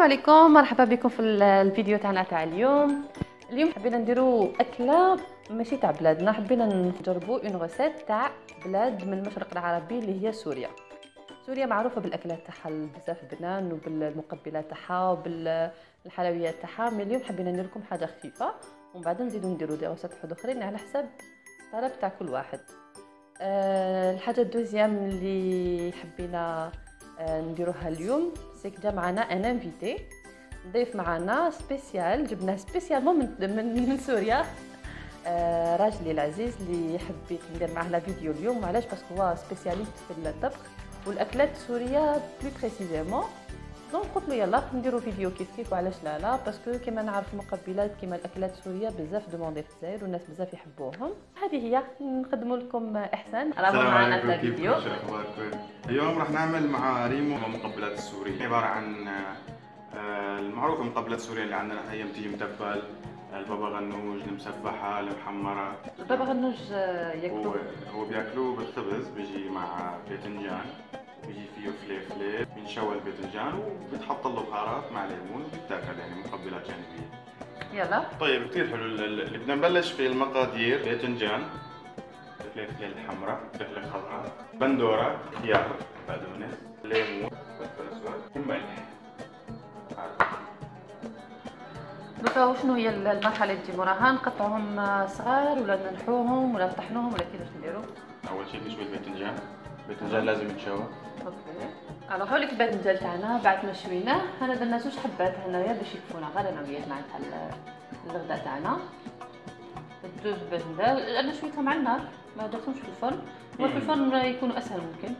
عليكم، مرحبا بكم في الفيديو تاع اليوم حبينا نديرو اكله ماشي تاع بلادنا، حبينا نجربوا اون غوسيت تاع بلاد من المشرق العربي اللي هي سوريا. سوريا معروفه بالاكلات تاعها بزاف بنان وبالمقبلات تاعها وبالحلويات تاعها، مي اليوم حبينا ندير لكم حاجه خفيفه ومن بعد نزيدو نديرو دي غوسيت اخرين على حسب الطلب تاع كل واحد. الحاجه الدوزيام اللي حبينا نديروها اليوم سيك جا معنا ان انفيتي ضيف معنا سبيسيال، جبناه سبيسيالمون من سوريا. راجلي العزيز اللي حبيت ندير معاه لا فيديو اليوم. علاش؟ باسكو هو سبيسياليست في الطبخ والاكلات السوريه بلو بريسيزيمون. دونك قلت له يلا نديرو فيديو كيف كيف، وعلاش لا باسكو كيما نعرف المقبلات كيما الاكلات السوريه بزاف دوموندي في الجزائر والناس بزاف يحبوهم. هذه هي نقدموا لكم احسان راهو معنا في الفيديو. اليوم راح نعمل مع ريمو المقبلات السوريه، عباره عن المعروفه المقبلات السوريه اللي عندنا هي بتيجي متبل، البابا غنوج، المسبحه، المحمره. البابا غنوج ياكلوه، هو بياكلوه بالخبز، بيجي مع باذنجان، بيجي فيه فليفله، بينشوى الباذنجان وبيتحط له بهارات مع ليمون وبيتاكل، يعني مقبلات جانبيه. يلا طيب كثير حلو. اللي بدنا نبلش في المقادير: باذنجان، الفلفله الحمراء، الفلفله الخضراء، بندوره، خيار، بقدونس، ليمون، فلفل اسود وملح. دوكا شنو هي المرحله اللي تجي موراها؟ نقطعوهم صغار ولا ننحوهم ولا نطحنوهم ولا كيفاش نديرو؟ اول شيء نشوي الباذنجان. الباذنجان لازم يتشوى. اوكي، الوغ هاوليك الباذنجان تاعنا بعد ما شويناه هنا درنا زوج حبات هنايا باش يكفونا غير نوعيات معناتها الغداء تاعنا. زوج باذنجان انا شويتهم على النار، ما درتهمش في الفرن، وفي الفرن يكونوا اسهل ممكن.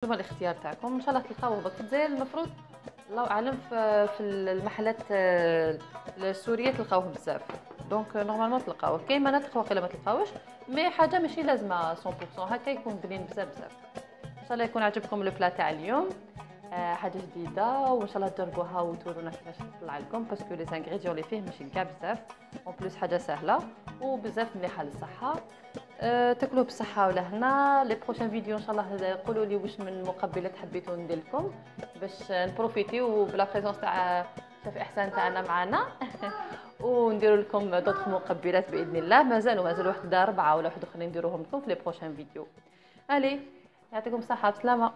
هما الاختيار تاعكم. ان شاء الله تلقاوه بك في الجزائر. المفروض الله اعلم في المحلات السوريه تلقاوه بزاف، دونك نورمالمون تلقاوه. كاين مناطق واقيلا ما تلقاوش، مي حاجه ماشي لازمه 100% هكا يكون بنين بزاف بزاف. ان شاء الله يكون عجبكم لو بلا تاع اليوم، حاجه جديده، وان شاء الله تجربوها وتورونا كيفاش تطلع لكم، باسكو لي زانغريديون اللي فيه ماشي كاع بزاف، اون بليس حاجه سهله وبزاف مليحه للصحه. تاكلوه بالصحه ولا هنا. لي بروشين فيديو ان شاء الله قولوا لي واش من مقبلات حبيتوا ندير لكم باش نبروفيتيو بلا بريزونس تاع شاف احسان تاعنا معنا ونديروا لكم دوطخ مقبلات باذن الله. مازال واحد 4 ولا واحد اخرين نديروهم لكم في لي بروشين فيديو. الي يعطيكم الصحه بسلامه.